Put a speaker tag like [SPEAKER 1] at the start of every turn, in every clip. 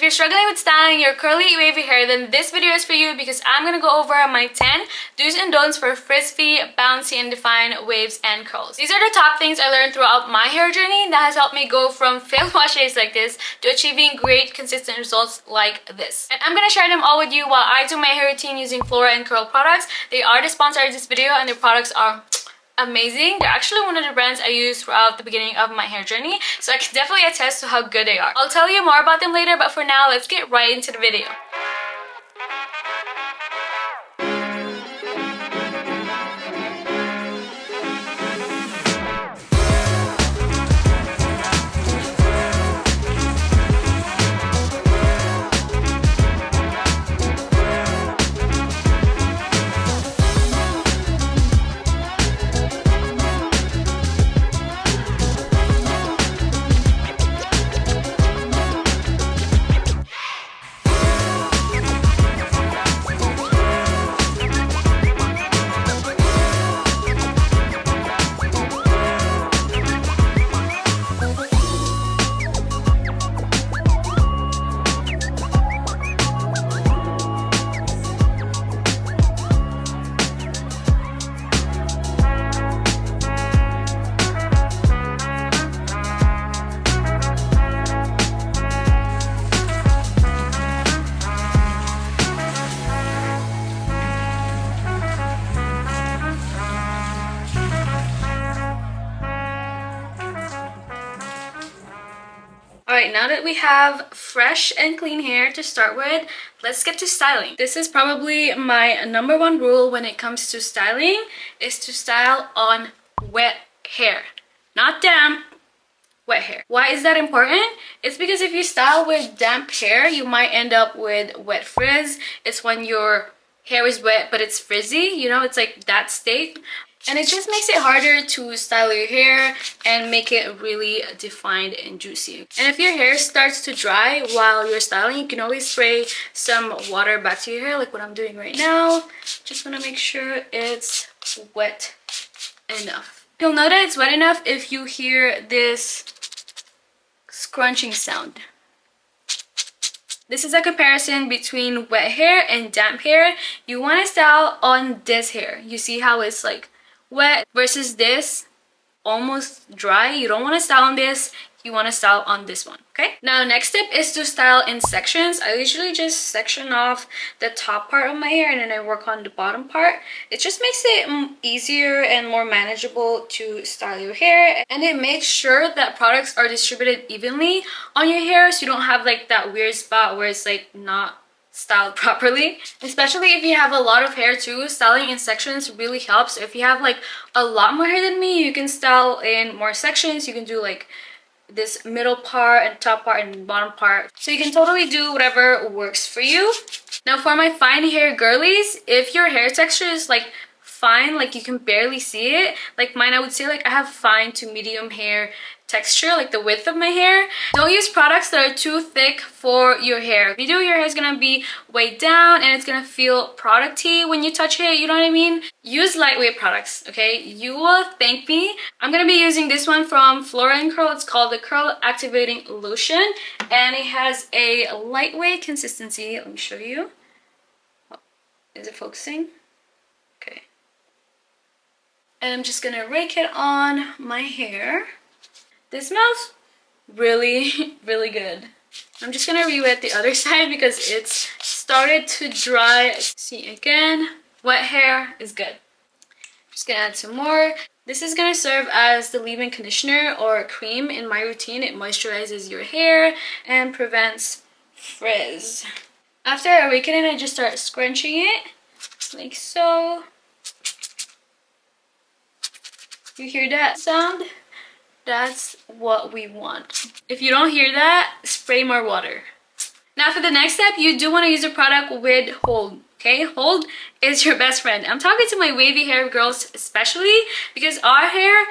[SPEAKER 1] If you're struggling with styling your curly wavy hair, then this video is for you because I'm gonna go over my 10 do's and don'ts for frizzy, bouncy, and defined waves and curls. These are the top things I learned throughout my hair journey that has helped me go from failed wash days like this to achieving great consistent results like this. And I'm gonna share them all with you while I do my hair routine using Flora and Curl products. They are the sponsor of this video and their products are amazing. They're actually one of the brands I used throughout the beginning of my hair journey, so I can definitely attest to how good they are. I'll tell you more about them later, but for now, let's get right into the video. Alright, now that we have fresh and clean hair to start with, let's get to styling. This is probably my #1 rule when it comes to styling, is to style on wet hair. Not damp, wet hair. Why is that important? It's because if you style with damp hair, you might end up with wet frizz. It's when your hair is wet but it's frizzy, you know, it's like that state. And it just makes it harder to style your hair and make it really defined and juicy. And if your hair starts to dry while you're styling, you can always spray some water back to your hair, like what I'm doing right now. Just want to make sure it's wet enough. You'll know that it's wet enough if you hear this scrunching sound. This is a comparison between wet hair and damp hair. You want to style on this hair. You see how it's like wet versus this almost dry. You don't want to style on this, you want to style on this one. Okay, now next tip is to style in sections. I usually just section off the top part of my hair and then I work on the bottom part. It just makes it easier and more manageable to style your hair, and it makes sure that products are distributed evenly on your hair so you don't have like that weird spot where it's like not styled properly. Especially if you have a lot of hair too, styling in sections really helps. If you have like a lot more hair than me, you can style in more sections. You can do like this middle part and top part and bottom part, so you can totally do whatever works for you. Now for my fine hair girlies, if your hair texture is like fine, like you can barely see it, like mine, I would say like I have fine to medium hair texture, like the width of my hair. Don't use products that are too thick for your hair. If you do, your hair is gonna be weighed down and it's gonna feel producty when you touch it, you know what I mean? Use lightweight products, okay? You will thank me. I'm gonna be using this one from Flora and Curl. It's called the Curl Activating Lotion and it has a lightweight consistency. Let me show you. Oh, is it focusing? Okay. And I'm just gonna rake it on my hair. This smells really, really good. I'm just gonna re-wet the other side because it's started to dry. See, again, wet hair is good. Just gonna add some more. This is gonna serve as the leave-in conditioner or cream in my routine. It moisturizes your hair and prevents frizz. After I rake it in, I just start scrunching it like so. You hear that sound? That's what we want. If you don't hear that, spray more water. Now for the next step, you do want to use a product with hold. Okay, hold is your best friend. I'm talking to my wavy hair girls especially because our hair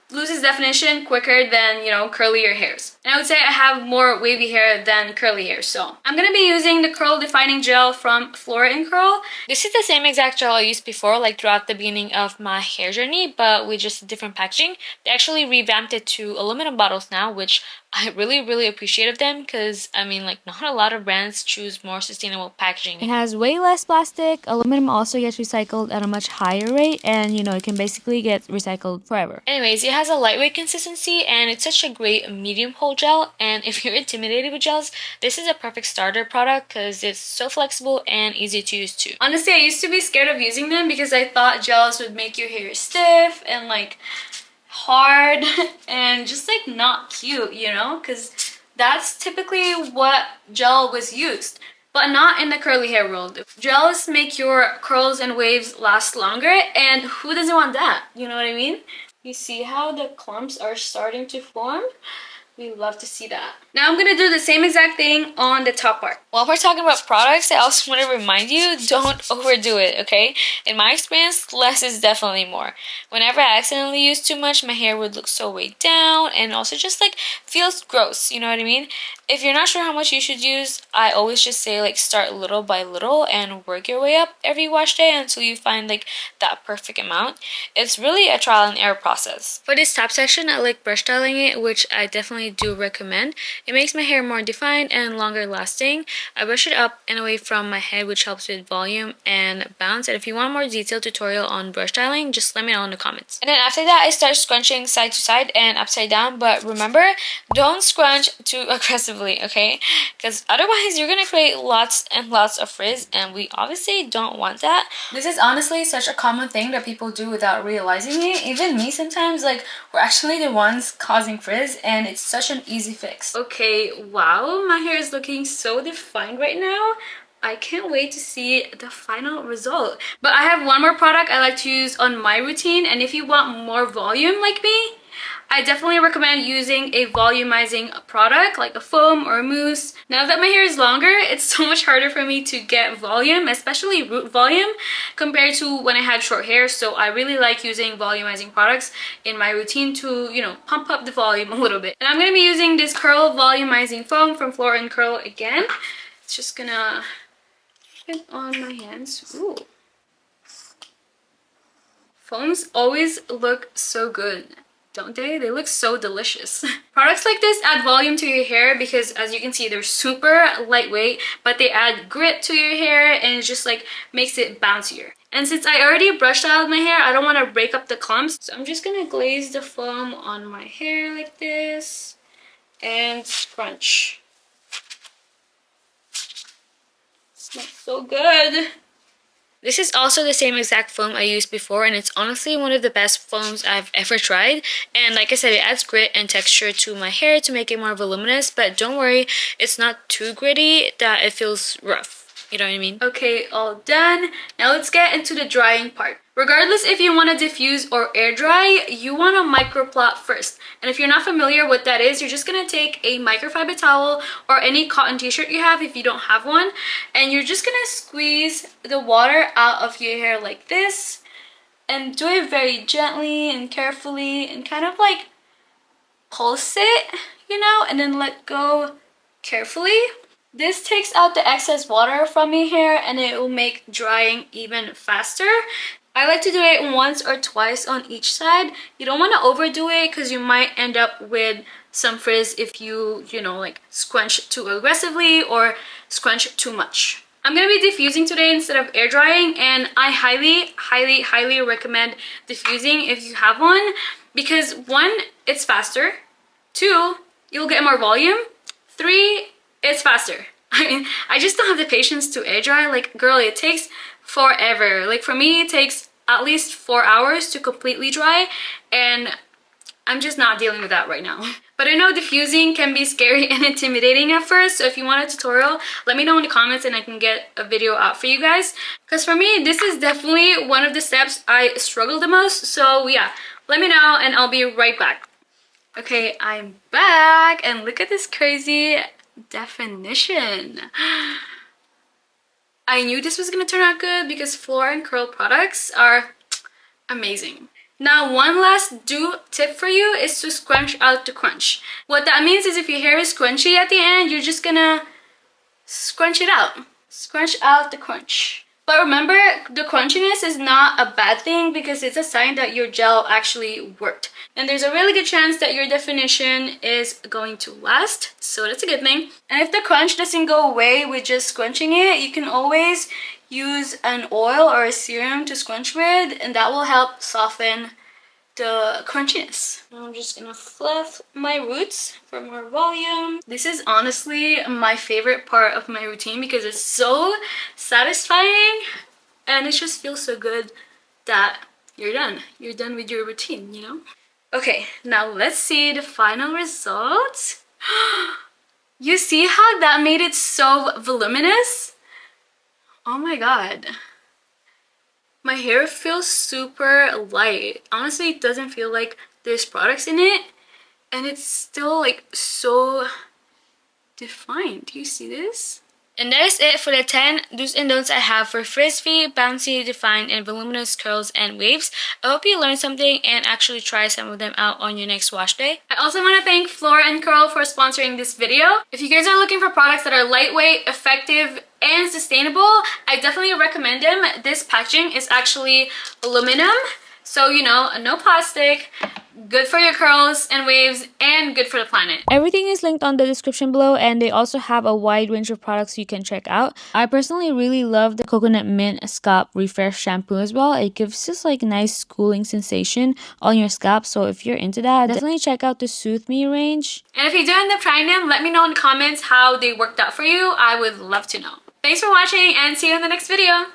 [SPEAKER 1] loses definition quicker than, you know, curlier hairs. And I would say I have more wavy hair than curly hair. So I'm gonna be using the curl defining gel from Flora and Curl. This is the same exact gel I used before, like throughout the beginning of my hair journey, but with just a different packaging. They actually revamped it to aluminum bottles now, which I really appreciate of them, because I mean, like, not a lot of brands choose more sustainable packaging. It has way less plastic. Aluminum also gets recycled at a much higher rate, and you know, it can basically get recycled forever. Anyways, it has a lightweight consistency and it's such a great medium hold gel, and if you're intimidated with gels, this is a perfect starter product because it's so flexible and easy to use too. Honestly, I used to be scared of using them because I thought gels would make your hair stiff and like hard and just like not cute, you know, because that's typically what gel was used, but not in the curly hair world. Gels make your curls and waves last longer, and who doesn't want that? You know what I mean? You see how the clumps are starting to form? We love to see that. Now I'm gonna do the same exact thing on the top part. While we're talking about products, I also want to remind you, don't overdo it, okay? In my experience, less is definitely more. Whenever I accidentally use too much, my hair would look so weighed down and also just like feels gross, you know what I mean? If you're not sure how much you should use, I always just say like start little by little and work your way up every wash day until you find like that perfect amount. It's really a trial and error process. For this top section, I like brush styling it, which I definitely do recommend. It makes my hair more defined and longer lasting. I brush it up and away from my head, which helps with volume and bounce. And if you want a more detailed tutorial on brush styling, just let me know in the comments. And then after that, I start scrunching side to side and upside down. But remember, don't scrunch too aggressively, okay? Because otherwise you're gonna create lots and lots of frizz, and we obviously don't want that. This is honestly such a common thing that people do without realizing it. Even me sometimes, like, we're actually the ones causing frizz, and it's such an easy fix. Okay, wow, my hair is looking so defined right now. I can't wait to see the final result. But I have one more product I like to use on my routine, and if you want more volume like me, I definitely recommend using a volumizing product like a foam or a mousse. Now that my hair is longer, it's so much harder for me to get volume, especially root volume, compared to when I had short hair. So I really like using volumizing products in my routine to, you know, pump up the volume a little bit. And I'm going to be using this Curl Volumizing Foam from Flora and Curl again. It's just gonna fit on my hands. Ooh. Foams always look so good, don't they? They look so delicious. Products like this add volume to your hair because, as you can see, they're super lightweight, but they add grit to your hair and it just like makes it bouncier. And since I already brush styled my hair, I don't want to break up the clumps, so I'm just gonna glaze the foam on my hair like this and scrunch. Smells so good. This is also the same exact foam I used before, and it's honestly one of the best foams I've ever tried. And like I said, it adds grit and texture to my hair to make it more voluminous, but don't worry, it's not too gritty that it feels rough. You know what I mean? Okay, all done. Now let's get into the drying part. Regardless if you want to diffuse or air dry, you want to microplot first. And if you're not familiar what that is, you're just going to take a microfiber towel or any cotton t-shirt you have if you don't have one, and you're just going to squeeze the water out of your hair like this, and do it very gently and carefully and kind of like pulse it, you know, and then let go carefully. This takes out the excess water from your hair and it will make drying even faster. I like to do it once or twice on each side. You don't want to overdo it because you might end up with some frizz if you know, like scrunch too aggressively or scrunch too much. I'm going to be diffusing today instead of air drying, and I highly recommend diffusing if you have one, because 1, it's faster, 2, you'll get more volume, 3, it's faster. I mean, I just don't have the patience to air dry. Like, girl, it takes forever. Like, for me, it takes at least 4 hours to completely dry, and I'm just not dealing with that right now. But I know diffusing can be scary and intimidating at first, so if you want a tutorial, let me know in the comments and I can get a video out for you guys. Because for me, this is definitely one of the steps I struggle the most, so yeah, let me know and I'll be right back. Okay, I'm back, and look at this crazy definition. I knew this was gonna turn out good because Flora and Curl products are amazing. Now, one last tip for you is to scrunch out the crunch. What that means is if your hair is scrunchy at the end, you're just gonna scrunch it out. Scrunch out the crunch. But remember, the crunchiness is not a bad thing because it's a sign that your gel actually worked. And there's a really good chance that your definition is going to last, so that's a good thing. And if the crunch doesn't go away with just scrunching it, you can always use an oil or a serum to scrunch with, and that will help soften the crunchiness. Now I'm just gonna fluff my roots for more volume. This is honestly my favorite part of my routine because it's so satisfying and it just feels so good that you're done. You're done with your routine, you know? Okay, now let's see the final results. You see how that made it so voluminous? Oh my god. My hair feels super light. Honestly, it doesn't feel like there's products in it. And it's still like so defined. Do you see this? And that is it for the 10 do's and don'ts I have for frizzy, bouncy, defined, and voluminous curls and waves. I hope you learned something and actually try some of them out on your next wash day. I also want to thank Flora and Curl for sponsoring this video. If you guys are looking for products that are lightweight, effective, and sustainable, I definitely recommend them. This packaging is actually aluminum, so you know, no plastic, good for your curls and waves, and good for the planet. Everything is linked on the description below, and they also have a wide range of products you can check out. I personally really love the coconut mint scalp refresh shampoo as well. It gives this like nice cooling sensation on your scalp, so if you're into that, definitely check out the Soothe Me range. And if you do end up trying them, let me know in the comments how they worked out for you. I would love to know. Thanks for watching and see you in the next video.